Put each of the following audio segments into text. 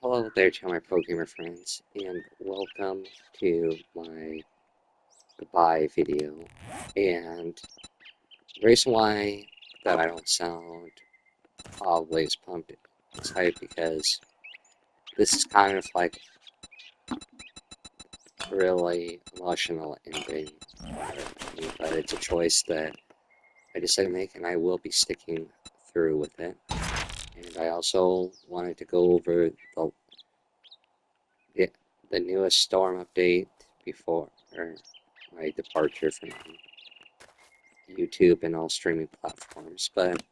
Hello there to my pro gamer friends, and welcome to my goodbye video. And the reason why that I don't sound always pumped inside because this is kind of like really emotional ending for me, but it's a choice that I decided to make, and I will be sticking through with it. And I also wanted to go over the, the newest Storm update before my departure from YouTube and all streaming platforms. But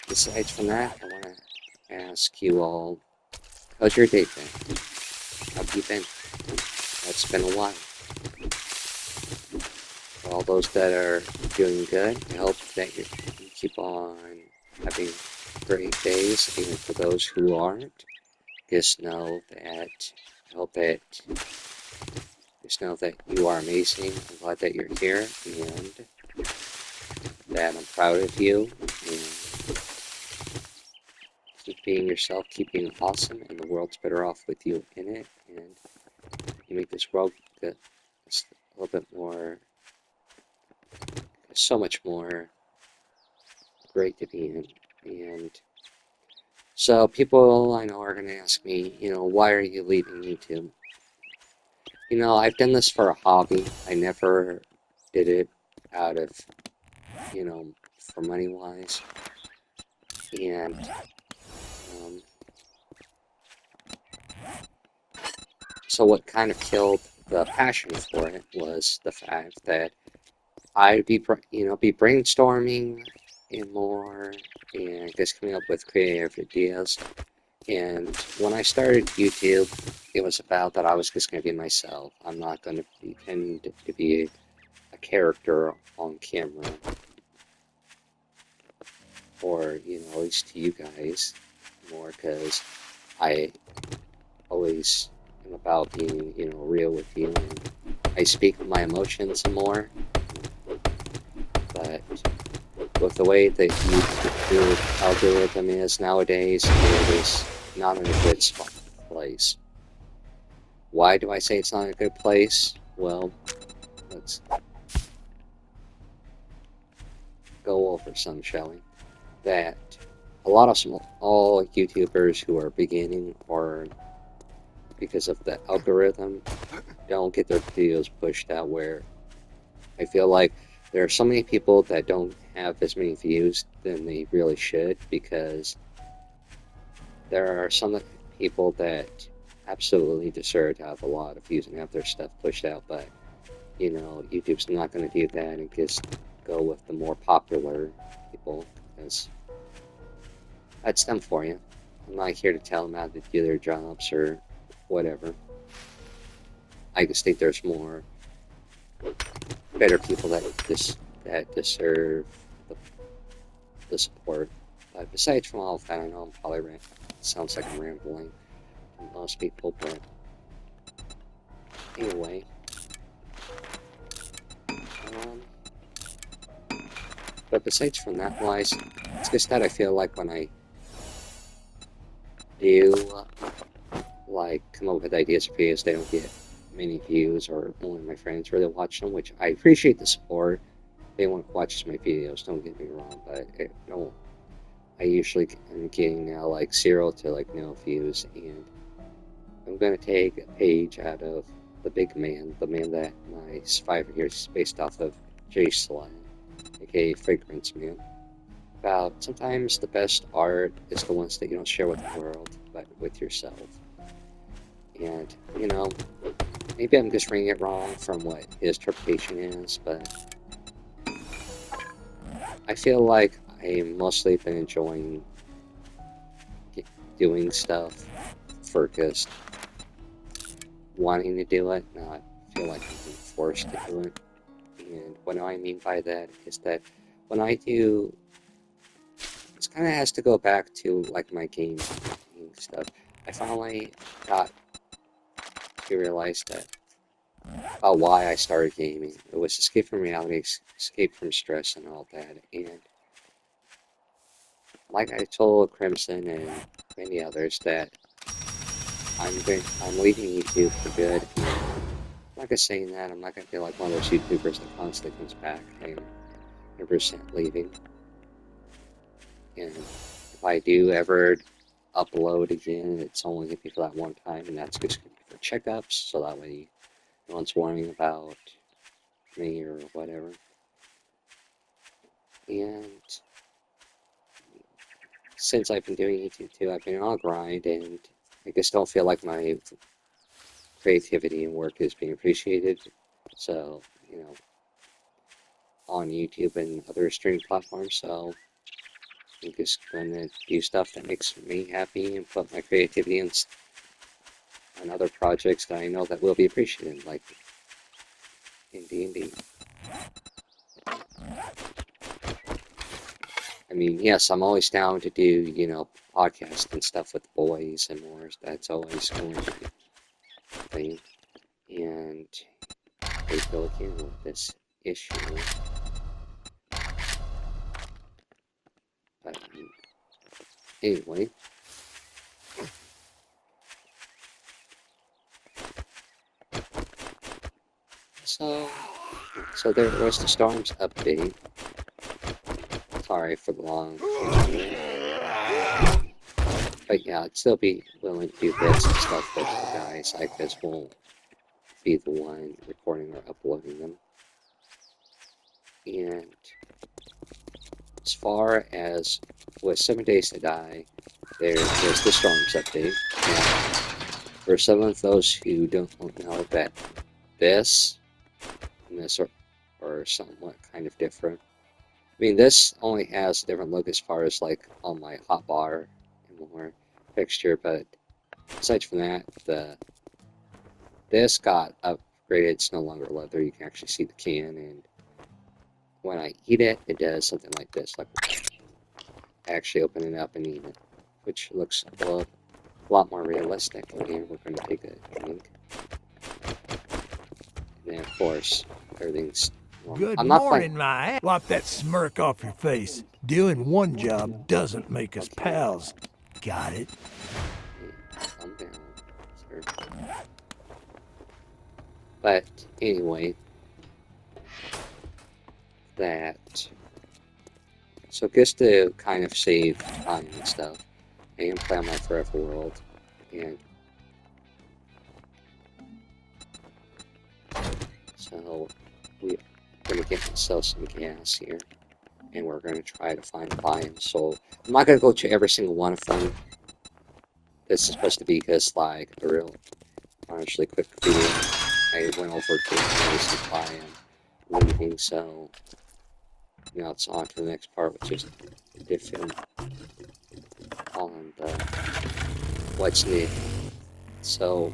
besides from that, I want to ask you all, how's your day been? How have you been? It's been a while. For all those that are doing good, I hope that you keep on having great days. Even for those who aren't, just know that I hope that just know that you are amazing. I'm glad that you're here and that I'm proud of you. And keep being yourself, keep being awesome, and the world's better off with you in it. And you make this world just a little bit more, so much more great to be in. And so people I know are going to ask me, why are you leaving YouTube? I've done this for a hobby. I never did it out of, for money wise. And um, so what kind of killed the passion for it was the fact that I'd be brainstorming and more, and just coming up with creative ideas. And when I started YouTube, it was about that I was just going to be myself. I'm not going to pretend to be a character on camera, or at least to you guys more, because I always am about being real with you, and I speak with my emotions more. But with the way that YouTube algorithm is nowadays, it is not in a good place. Why do I say it's not a good place? Well, let's go over some, shall we? That a lot of small YouTubers who are beginning, or because of the algorithm, don't get their videos pushed out, where I feel like there are so many people that don't have as many views than they really should, because there are some people that absolutely deserve to have a lot of views and have their stuff pushed out, but YouTube's not going to do that and just go with the more popular people, because that's them for you. I'm not here to tell them how to do their jobs or whatever. I just think there's more better people that deserve the support. But besides from all of that, I know I'm probably sounds like I'm rambling to most people, but anyway. But besides from that wise, it's just that I feel like when I do come up with ideas for videos, they don't get many views, or only my friends really watch them, which I appreciate the support. Anyone who watches my videos, don't get me wrong, but I usually am getting now like 0 to no views, and I'm gonna take a page out of the big man, the man that my survivor here is based off of, Jay Sly, aka Fragrance Man. About sometimes the best art is the ones that you don't share with the world, but with yourself. And maybe I'm just reading it wrong from what his interpretation is, but I feel like I mostly been enjoying doing stuff for just wanting to do it, not feel like I'm being forced to do it. And what I mean by that is that when I do, this kind of has to go back to my gaming stuff. I finally got to realize that about why I started gaming. It was escape from reality, escape from stress and all that. And like I told Crimson and many others that I'm leaving YouTube for good. And I'm not just saying that. I'm not gonna be like one of those YouTubers that constantly comes back and 100% leaving. And if I do ever upload again, it's only gonna be for that one time, and that's just gonna be for checkups, so that way no one's worrying about me or whatever. And since I've been doing YouTube too, I've been on a grind, and I just don't feel like my creativity and work is being appreciated. So, on YouTube and other streaming platforms. So I'm just gonna do stuff that makes me happy and put my creativity in on other projects that I know that will be appreciated, like in D&D. I mean, yes, I'm always down to do, podcasts and stuff with the boys and more. That's always going to be a thing. And they go again with this issue. But anyway, so there was the Storms update. Sorry for the long intro. But yeah, I'd still be willing to do bits and stuff with the guys. I just won't be the one recording or uploading them. And as far as with 7 Days to Die, there's the Storms update. Now, for some of those who don't know that this and this are somewhat kind of different. I mean, this only has a different look as far as like on my hotbar and more fixture, but aside from that, this got upgraded. It's no longer leather. You can actually see the can, and when I eat it, it does something like this, like actually open it up and eat it, which looks a lot more realistic. Again, we're going to take a drink. And then, of course, everything's normal. Good I'm not morning, playing. my. Wipe that smirk off your face. Doing one job doesn't make us pals. Got it? Calm down, sir. But anyway, so just to kind of save time and stuff, I am playing my Forever World, and so we're gonna get myself some gas here, and we're gonna try to find biomes. So I'm not gonna go to every single one of them. This is supposed to be just like a real, honestly, quick video. I went over to the place and biome leaving, so now it's on to the next part, which is different on the what's new. So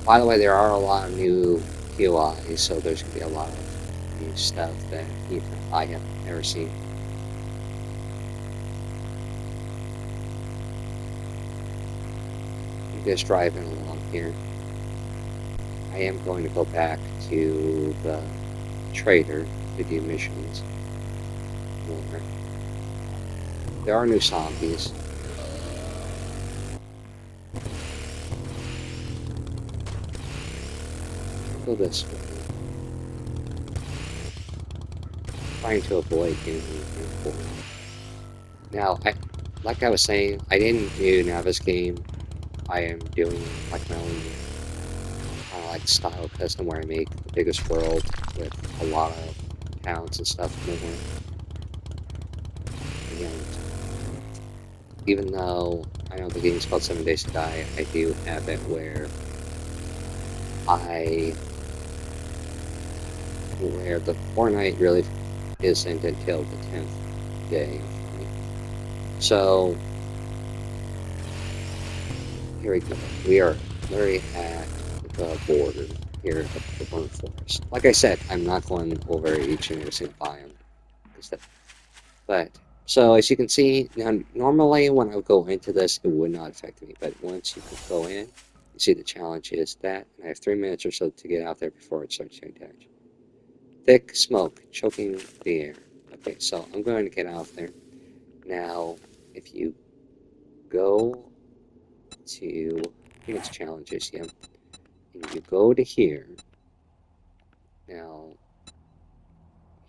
by the way, there are a lot of new POIs, so there's gonna be a lot of new stuff that I have never seen. I'm just driving along here. I am going to go back to the trader to do missions. More. There are new zombies. Go this way. Trying to avoid getting important. Now, like I was saying, I didn't do Navis game. I am doing like my own kind of like style custom where I make the biggest world with a lot of towns and stuff more. And even though I know the game's called 7 Days to Die, I do have it where the Fortnite really isn't until the 10th day. So here we go. We are literally at the border here of the Burnt Forest. Like I said, I'm not going over each and every single biome. But so as you can see, now normally when I would go into this, it would not affect me. But once you go in, you see the challenge is that, and I have 3 minutes or so to get out there before it starts to attach. thick smoke choking the air. Okay, so I'm going to get out there. Now, if you go to, I think it's challenges, yeah. And you go to here. Now,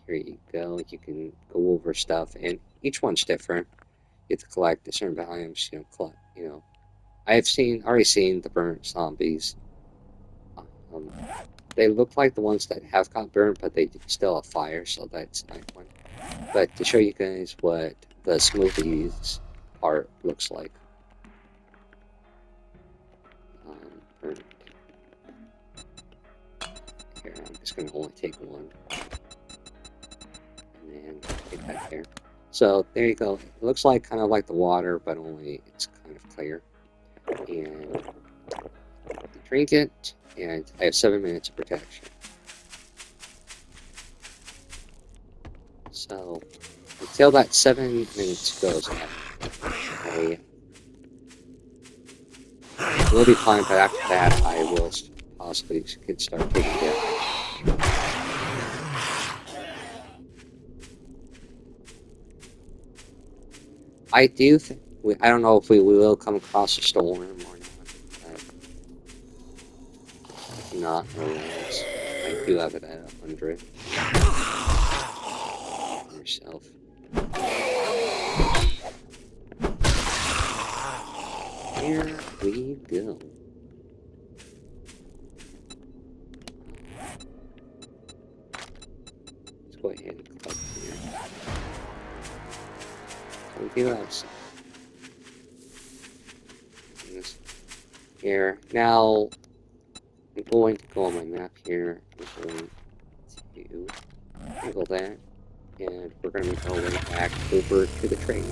here you go. You can go over stuff, and each one's different. You have to collect a certain volumes, I've already seen the burnt zombies. Um, they look like the ones that have got burnt, but they still have fire, so that's nice one. But to show you guys what the smoothies part looks like. Burnt. Here, I'm just going to only take one. And then take that there. So there you go. It looks like kind of like the water, but only it's kind of clear. And you drink it, and I have 7 minutes of protection. So until that 7 minutes goes out, I will be fine, but after that, I will possibly could start taking damage. I do think I don't know if we will come across a storm or not. If not, no worries. I do have it at 100. Yourself. Here we go. Let's go ahead and collect here. So we do have some. Here. Now, I'm going to go on my map here. I'm going to angle that. And we're going to make our way back over to the train.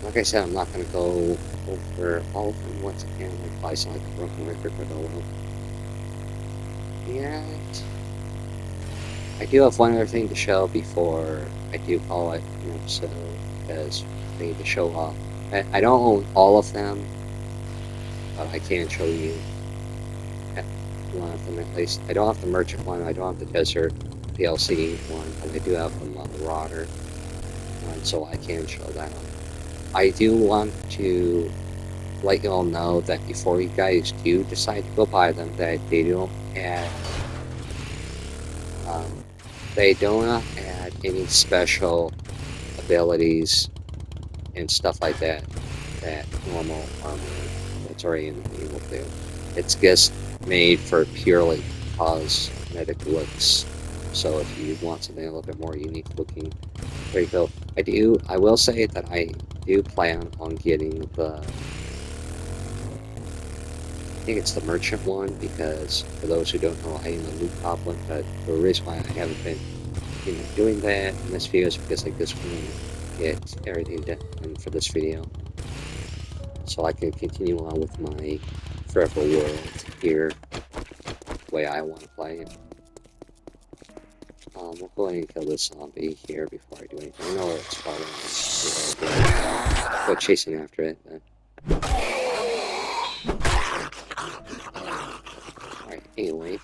Like I said, I'm not going to go over all of them once again. Like, probably sound like a broken record, but oh well. And I do have one other thing to show before I do call it an episode, because I need to show off. I don't own all of them, but I can show you one of them at least. I don't have the Merchant one, I don't have the Desert DLC one, but I do have the Marauder one, so I can show that one. I do want to let you all know that before you guys do decide to go buy them, that they don't add any special abilities and stuff like that normal armor that's already in the game will do. It's just made for purely cosmetic looks. So if you want something a little bit more unique looking, there you go. I will say that I do plan on getting I think it's the Merchant one, because for those who don't know, I am a loot goblin, but the reason why I haven't been doing that in this video is because I just want to get everything done for this video, so I can continue on with my Forever World here, the way I want to play it. We'll go ahead and kill this zombie here before I do anything. I know it's following us. Go chasing after it, but... Alright, anyway.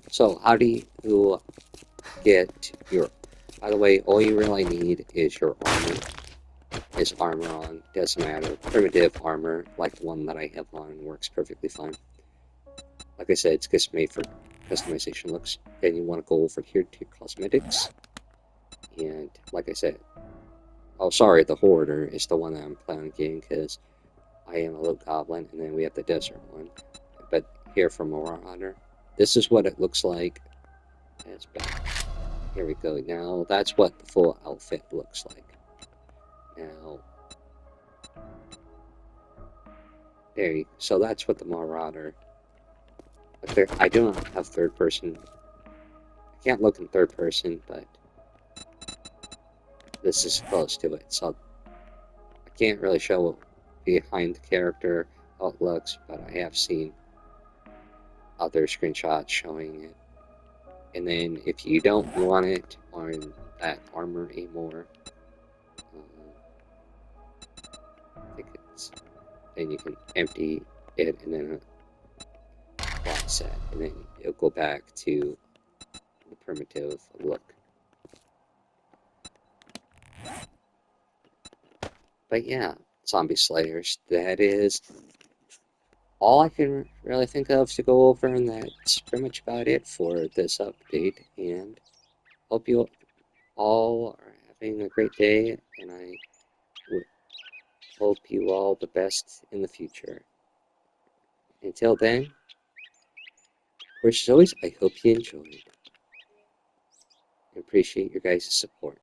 So, how do you get your... By the way, all you really need is your armor. Is armor on. Doesn't matter. Primitive armor, like the one that I have on, works perfectly fine. Like I said, it's just made for customization looks. Then you want to go over here to cosmetics. And, like I said... Oh, sorry, the Hoarder is the one that I'm planning on getting, because I am a loot goblin, and then we have the desert one. But here for Marauder, this is what it looks like. As back. Here we go. Now, that's what the full outfit looks like. Now, there you go. So that's what the Marauder. I do not have third person. I can't look in third person, but this is close to it. So I can't really show what behind the character how it looks, but I have seen other screenshots showing it. And then if you don't want it on that armor anymore, I think then you can empty it and then apply. set, and then it'll go back to the primitive look. But yeah, Zombie Slayers, that is all I can really think of to go over, and that's pretty much about it for this update. And hope you all are having a great day, and I hope you all the best in the future. Until then, of course, as always, I hope you enjoyed and appreciate your guys' support.